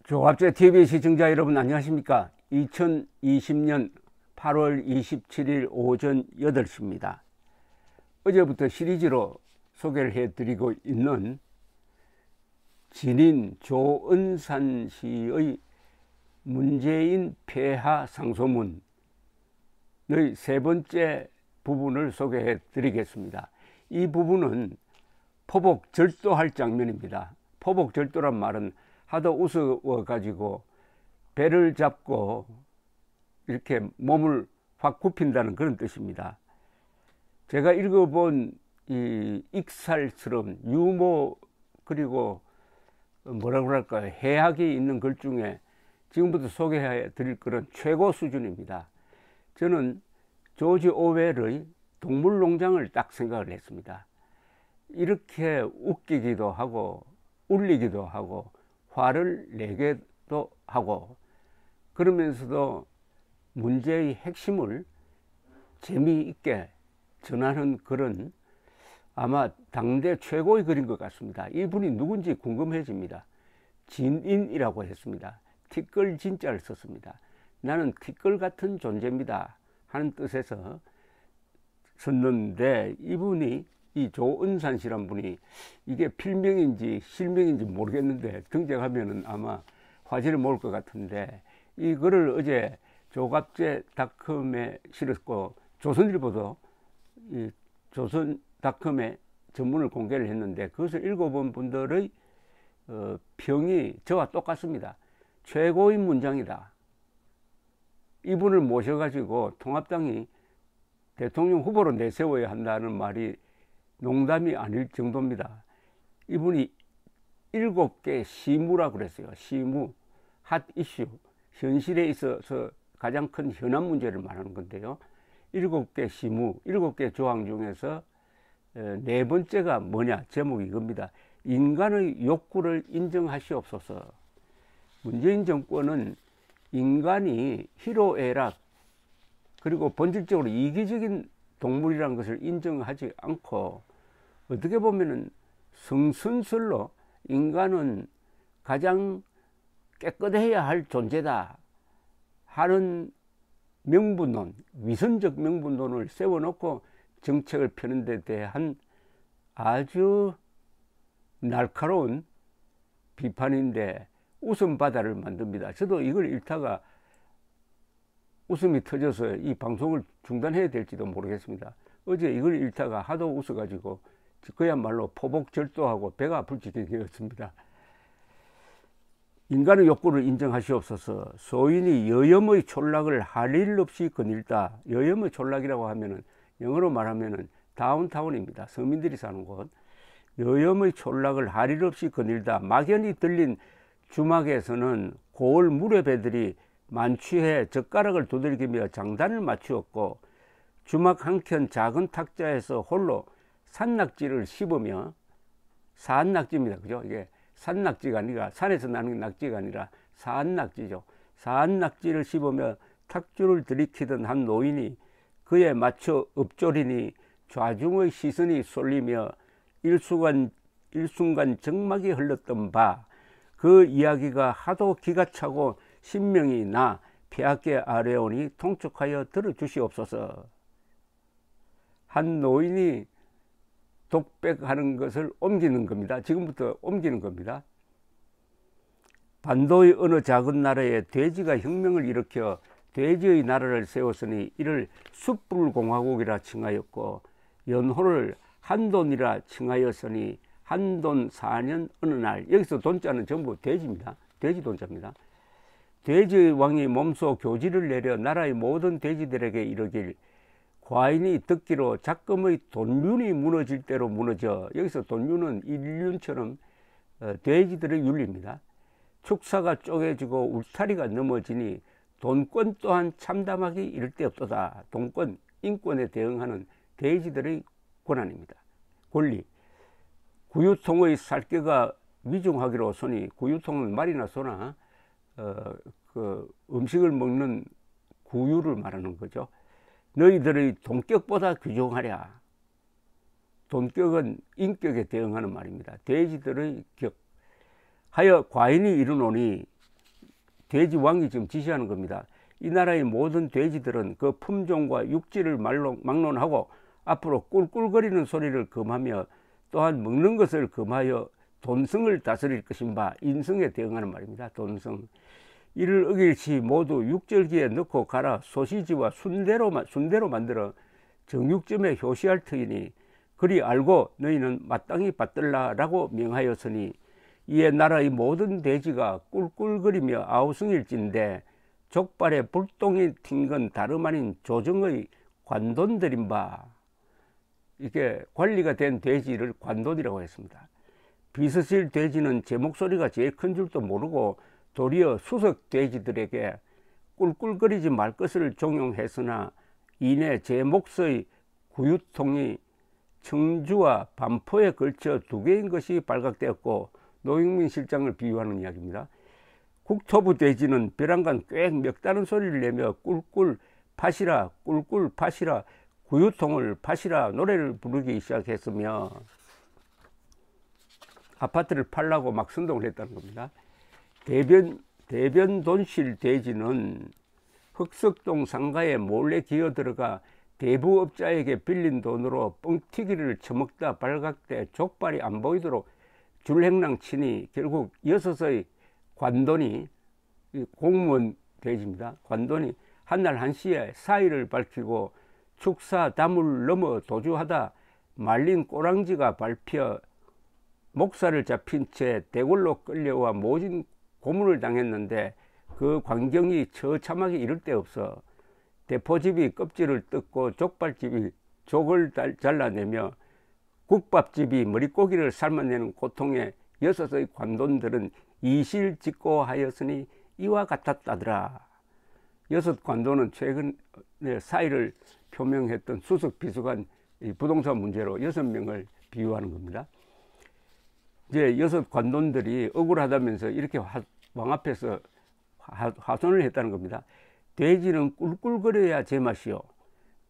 조갑제 TV 시청자 여러분 안녕하십니까? 2020년 8월 27일 오전 8시입니다. 어제부터 시리즈로 소개를 해드리고 있는 진인 조은산 씨의 문재인 폐하 상소문의 세 번째 부분을 소개해 드리겠습니다. 이 부분은 포복 절도할 장면입니다. 포복 절도란 말은 하도 우스워 가지고 배를 잡고 이렇게 몸을 확 굽힌다는 그런 뜻입니다. 제가 읽어본 이 익살스러운 유머 그리고 뭐라고 할까요, 해학이 있는 글 중에 지금부터 소개해 드릴 글은 최고 수준입니다. 저는 조지 오웰의 동물농장을 딱 생각을 했습니다. 이렇게 웃기기도 하고 울리기도 하고 화를 내기도 하고 그러면서도 문제의 핵심을 재미있게 전하는 글은 아마 당대 최고의 글인 것 같습니다. 이분이 누군지 궁금해집니다. 진인이라고 했습니다. 티끌 진자를 썼습니다. 나는 티끌 같은 존재입니다 하는 뜻에서 썼는데, 이분이 이 조은산 씨란 분이 이게 필명인지 실명인지 모르겠는데 등장하면은 아마 화제를 모을 것 같은데, 이 글을 어제 조갑제닷컴에 실었고 조선일보도 이 조선닷컴에 전문을 공개를 했는데, 그것을 읽어본 분들의 평이 저와 똑같습니다. 최고의 문장이다. 이분을 모셔가지고 통합당이 대통령 후보로 내세워야 한다는 말이 농담이 아닐 정도입니다. 이분이 7개 시무라고 그랬어요. 시무, 핫 이슈, 현실에 있어서 가장 큰 현안 문제를 말하는 건데요. 7개 시무, 7개 조항 중에서 네 번째가 뭐냐, 제목이 이겁니다. 인간의 욕구를 인정하시옵소서. 문재인 정권은 인간이 희로애락 그리고 본질적으로 이기적인 동물이라는 것을 인정하지 않고, 어떻게 보면은 성선설로 인간은 가장 깨끗해야 할 존재다 하는 명분론, 위선적 명분론을 세워놓고 정책을 펴는 데 대한 아주 날카로운 비판인데 웃음바다를 만듭니다. 저도 이걸 읽다가 웃음이 터져서 이 방송을 중단해야 될지도 모르겠습니다. 어제 이걸 읽다가 하도 웃어가지고 그야말로 포복절도하고 배가 아플 지경이었습니다. 인간의 욕구를 인정하시옵소서. 소인이 여염의 촌락을 할 일 없이 거닐다. 여염의 촌락이라고 하면은 영어로 말하면은 다운타운입니다. 서민들이 사는 곳. 여염의 촌락을 할 일 없이 거닐다. 막연히 들린 주막에서는 고을 무렵애들이 만취해 젓가락을 두들기며 장단을 맞추었고, 주막 한켠 작은 탁자에서 홀로 산낙지를 씹으며, 산낙지입니다. 그죠? 이게 산낙지가 아니라, 산에서 나는 낙지가 아니라 산낙지죠. 산낙지를 씹으며 탁주를 들이키던 한 노인이 그에 맞춰 읊조리니 좌중의 시선이 쏠리며 일순간 정막이 흘렀던 바, 그 이야기가 하도 기가 차고 신명이 나 폐하께 아뢰오니 통촉하여 들어주시옵소서. 한 노인이 독백하는 것을 옮기는 겁니다. 지금부터 옮기는 겁니다. 반도의 어느 작은 나라에 돼지가 혁명을 일으켜 돼지의 나라를 세웠으니 이를 숯불공화국이라 칭하였고, 연호를 한돈이라 칭하였으니 한돈 4년 어느 날, 여기서 돈자는 전부 돼지입니다. 돼지 돈자입니다. 돼지의 왕이 몸소 교지를 내려 나라의 모든 돼지들에게 이르길, 과인이 듣기로 작금의 돈륜이 무너질 대로 무너져. 여기서 돈륜은 인륜처럼 돼지들의 윤리입니다. 축사가 쪼개지고 울타리가 넘어지니 돈권 또한 참담하기 이를 데 없도다. 돈권, 인권에 대응하는 돼지들의 권한입니다. 권리. 구유통의 살께가 위중하기로서니, 구유통은 말이나 소나 그 음식을 먹는 구유를 말하는 거죠. 너희들의 돈격보다 귀중하랴. 돈격은 인격에 대응하는 말입니다. 돼지들의 격. 하여 과인이 이르노니 돼지 왕이 지금 지시하는 겁니다. 이 나라의 모든 돼지들은 그 품종과 육질을 막론하고 앞으로 꿀꿀거리는 소리를 금하며 또한 먹는 것을 금하여 돈성을 다스릴 것인바, 인성에 대응하는 말입니다. 돈성. 이를 어길시 모두 육절기에 넣고 갈아 소시지와 순대로 만들어 정육점에 효시할 터이니 그리 알고 너희는 마땅히 받들라 라고 명하였으니, 이에 나라의 모든 돼지가 꿀꿀거리며 아우성일진데 족발에 불똥이 튄 건 다름 아닌 조정의 관돈들인 바. 이게 관리가 된 돼지를 관돈이라고 했습니다. 비서실 돼지는 제 목소리가 제일 큰 줄도 모르고 도리어 수석 돼지들에게 꿀꿀거리지 말 것을 종용했으나, 이내 제 몫의 구유통이 청주와 반포에 걸쳐 2개인 것이 발각되었고, 노영민 실장을 비유하는 이야기입니다. 국토부 돼지는 벼랑간 꽥 멱다는 소리를 내며 꿀꿀 파시라 꿀꿀 파시라 구유통을 파시라 노래를 부르기 시작했으며 아파트를 팔라고 막 선동을 했다는 겁니다. 대변돈실 돼지는 흑석동 상가에 몰래 기어들어가 대부업자에게 빌린 돈으로 뻥튀기를 처먹다 발각돼 족발이 안 보이도록 줄행랑 치니 결국 6의 관돈이, 공무원 돼지입니다. 관돈이 한날 한시에 사의를 밝히고 축사 담을 넘어 도주하다 말린 꼬랑지가 밟혀 목살을 잡힌 채 대궐로 끌려와 모진 고문을 당했는데, 그 광경이 처참하게 이를 데 없어 대포집이 껍질을 뜯고 족발집이 족을 잘라내며 국밥집이 머릿고기를 삶아내는 고통에 6의 관돈들은 이실직고하였으니 이와 같았다더라. 6 관돈은 최근에 사의를 표명했던 수석 비서관 부동산 문제로 6명을 비유하는 겁니다. 이제 6 관돈들이 억울하다면서 이렇게 왕 앞에서 하소연을 했다는 겁니다. 돼지는 꿀꿀거려야 제맛이요,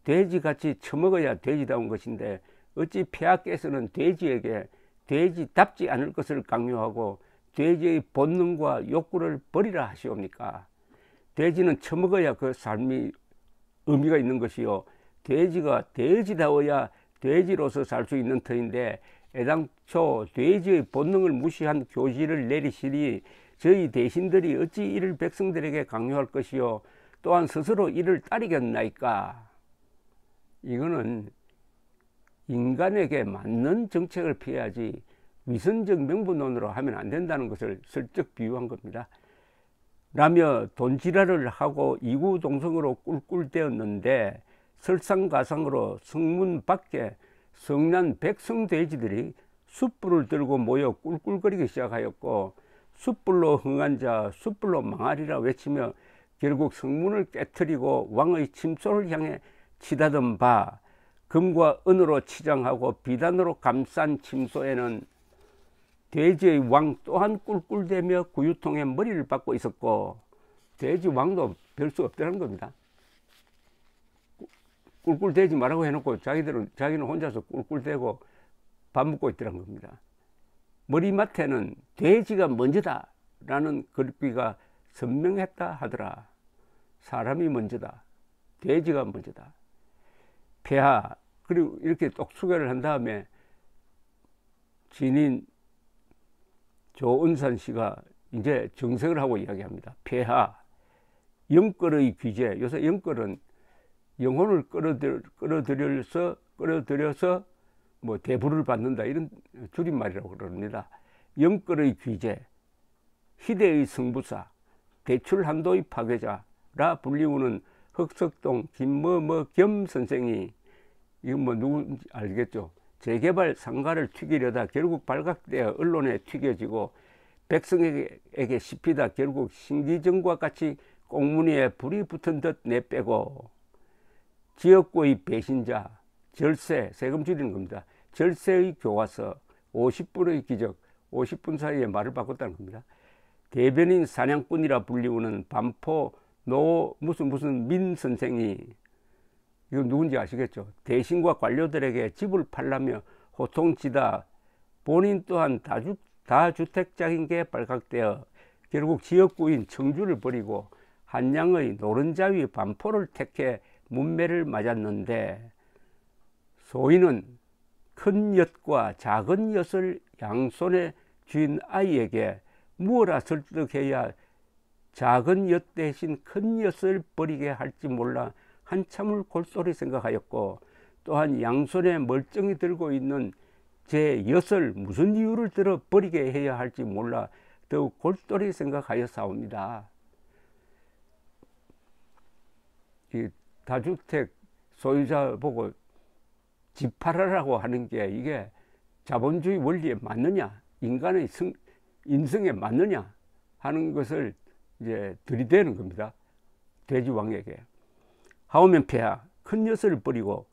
돼지같이 처먹어야 돼지다운 것인데 어찌 폐하께서는 돼지에게 돼지답지 않을 것을 강요하고 돼지의 본능과 욕구를 버리라 하시옵니까? 돼지는 처먹어야 그 삶이 의미가 있는 것이요, 돼지가 돼지다워야 돼지로서 살 수 있는 터인데 애당초 돼지의 본능을 무시한 교지를 내리시니 저희 대신들이 어찌 이를 백성들에게 강요할 것이요, 또한 스스로 이를 따르겠나이까? 이거는 인간에게 맞는 정책을 피해야지 위선적 명분론으로 하면 안 된다는 것을 슬쩍 비유한 겁니다. 라며 돈지랄을 하고 이구동성으로 꿀꿀대었는데, 설상가상으로 성문 밖에 성난 백성돼지들이 숯불을 들고 모여 꿀꿀거리기 시작하였고, 숯불로 흥한 자 숯불로 망하리라 외치며 결국 성문을 깨트리고 왕의 침소를 향해 치닫은 바, 금과 은으로 치장하고 비단으로 감싼 침소에는 돼지의 왕 또한 꿀꿀대며 구유통에 머리를 박고 있었고, 돼지 왕도 별 수 없다는 겁니다. 꿀꿀대지 말라고 해놓고 자기는 혼자서 꿀꿀대고 밥 먹고 있더란 겁니다. 머리맡에는 돼지가 먼저다 라는 글귀가 선명했다 하더라. 사람이 먼저다, 돼지가 먼저다. 폐하. 그리고 이렇게 똑 소개를 한 다음에 진인 조은산 씨가 이제 정색을 하고 이야기합니다. 폐하, 영끌의 귀재. 요새 영끌은 영혼을 끌어들여서 뭐 대부를 받는다, 이런 줄임말이라고 그럽니다. 영끌의 귀재, 희대의 성부사, 대출한도의 파괴자라 불리우는 흑석동 김뭐뭐겸 선생이, 이건 뭐 누군지 알겠죠? 재개발 상가를 튀기려다 결국 발각되어 언론에 튀겨지고 백성에게 씹히다 결국 신기정과 같이 꽁무니에 불이 붙은 듯 내빼고, 지역구의 배신자, 절세, 세금 줄이는 겁니다. 절세의 교과서, 50분의 기적, 50분 사이에 말을 바꿨다는 겁니다. 대변인 사냥꾼이라 불리우는 반포 노 무슨 민 선생이, 이거 누군지 아시겠죠? 대신과 관료들에게 집을 팔라며 호통치다 본인 또한 다주택자인 게 발각되어 결국 지역구인 청주를 버리고 한양의 노른자위 반포를 택해 문매를 맞았는데, 소인은 큰 엿과 작은 엿을 양손에 쥔 아이에게 무어라 설득해야 작은 엿 대신 큰 엿을 버리게 할지 몰라 한참을 골똘히 생각하였고, 또한 양손에 멀쩡히 들고 있는 제 엿을 무슨 이유를 들어 버리게 해야 할지 몰라 더욱 골똘히 생각하였사옵니다. 이 다주택 소유자 보고 집 팔아라고 하는 게 이게 자본주의 원리에 맞느냐, 인간의 인성에 맞느냐 하는 것을 이제 들이대는 겁니다. 돼지왕에게. 하오면 폐하, 큰 엿을 버리고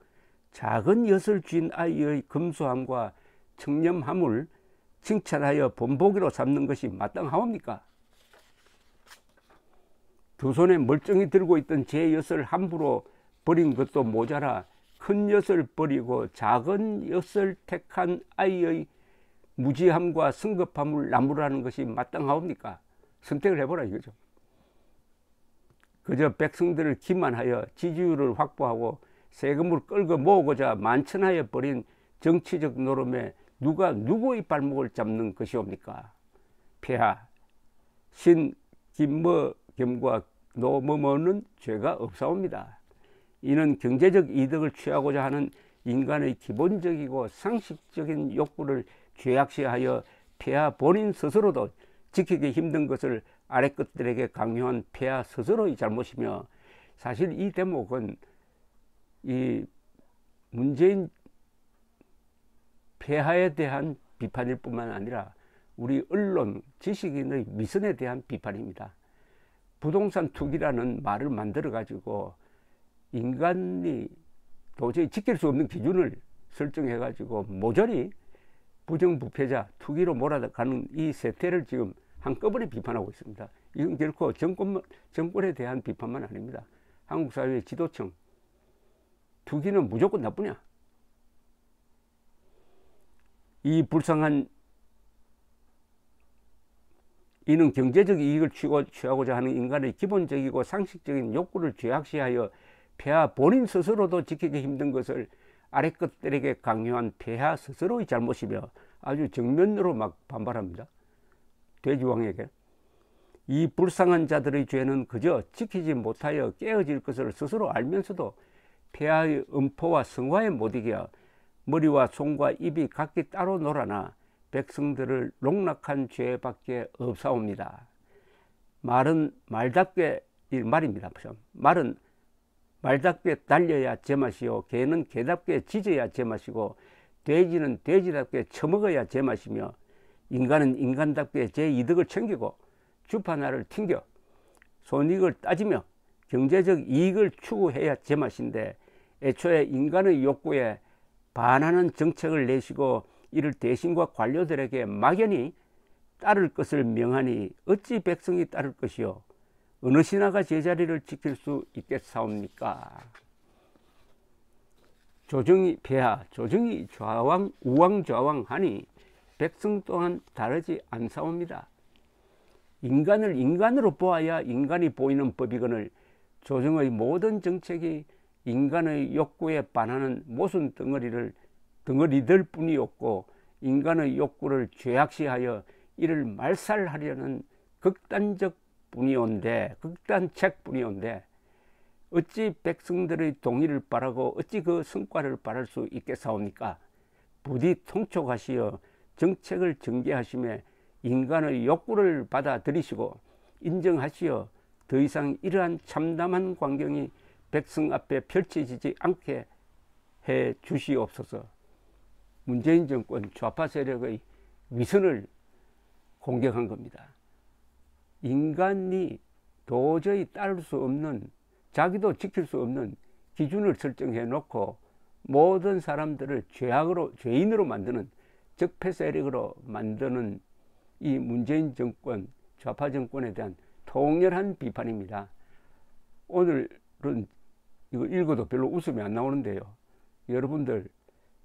작은 엿을 쥔 아이의 검소함과 청렴함을 칭찬하여 본보기로 삼는 것이 마땅하옵니까? 두 손에 멀쩡히 들고 있던 제 엿을 함부로 버린 것도 모자라 큰 엿을 버리고 작은 엿을 택한 아이의 무지함과 성급함을 나무라는 것이 마땅하옵니까? 선택을 해보라 이거죠. 그저 백성들을 기만하여 지지율을 확보하고 세금을 끌고 모으고자 만천하여 버린 정치적 노름에 누가 누구의 발목을 잡는 것이옵니까? 폐하, 신 김머겸과 노머머는 죄가 없사옵니다. 이는 경제적 이득을 취하고자 하는 인간의 기본적이고 상식적인 욕구를 죄악시하여 폐하 본인 스스로도 지키기 힘든 것을 아래 것들에게 강요한 폐하 스스로의 잘못이며, 사실 이 대목은 이 문재인 폐하에 대한 비판일 뿐만 아니라 우리 언론 지식인의 미선에 대한 비판입니다. 부동산 투기라는 말을 만들어 가지고 인간이 도저히 지킬 수 없는 기준을 설정해 가지고 모조리 부정부패자 투기로 몰아가는 이 세태를 지금 한꺼번에 비판하고 있습니다. 이건 결코 정권에 대한 비판만 아닙니다. 한국 사회의 지도층, 투기는 무조건 나쁘냐? 이 불쌍한 이는 경제적 이익을 취하고자 하는 인간의 기본적이고 상식적인 욕구를 죄악시하여 폐하 본인 스스로도 지키기 힘든 것을 아래 것들에게 강요한 폐하 스스로의 잘못이며, 아주 정면으로 막 반발합니다. 돼지왕에게. 이 불쌍한 자들의 죄는 그저 지키지 못하여 깨어질 것을 스스로 알면서도 폐하의 음포와 성화에 못 이겨 머리와 손과 입이 각기 따로 놀아나 백성들을 농락한 죄밖에 없사옵니다. 말은 말답게, 말입니다. 말은 말답게 달려야 제맛이요, 개는 개답게 짖어야 제맛이고, 돼지는 돼지답게 처먹어야 제맛이며, 인간은 인간답게 제 이득을 챙기고 주판화를 튕겨 손익을 따지며 경제적 이익을 추구해야 제맛인데, 애초에 인간의 욕구에 반하는 정책을 내시고 이를 대신과 관료들에게 막연히 따를 것을 명하니 어찌 백성이 따를 것이요, 어느 신하가 제자리를 지킬 수 있겠사옵니까? 조정이 폐하, 조정이 좌왕 우왕좌왕하니 백성 또한 다르지 않사옵니다. 인간을 인간으로 보아야 인간이 보이는 법이거늘 조정의 모든 정책이 인간의 욕구에 반하는 모순 덩어리들 뿐이었고, 인간의 욕구를 죄악시하여 이를 말살하려는 극단책 뿐이온데 어찌 백성들의 동의를 바라고 어찌 그 성과를 바랄 수 있겠사옵니까? 부디 통촉하시어 정책을 전개하시며 인간의 욕구를 받아들이시고 인정하시어 더 이상 이러한 참담한 광경이 백성 앞에 펼쳐지지 않게 해 주시옵소서. 문재인 정권 좌파 세력의 위선을 공격한 겁니다. 인간이 도저히 따를 수 없는, 자기도 지킬 수 없는 기준을 설정해 놓고 모든 사람들을 죄인으로 만드는 적폐 세력으로 만드는 이 문재인 정권, 좌파 정권에 대한 통렬한 비판입니다. 오늘은 이거 읽어도 별로 웃음이 안 나오는데요. 여러분들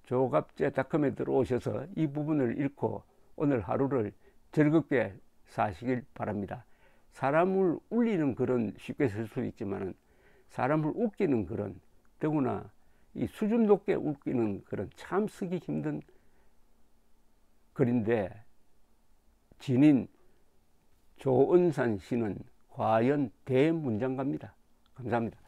조갑제닷컴에 들어오셔서 이 부분을 읽고 오늘 하루를 즐겁게 사시길 바랍니다. 사람을 울리는 글은 쉽게 쓸 수 있지만은 사람을 웃기는 글은, 더구나 이 수준 높게 웃기는 글은 참 쓰기 힘든 글인데, 진인 조은산 씨는 과연 대문장가입니다. 감사합니다.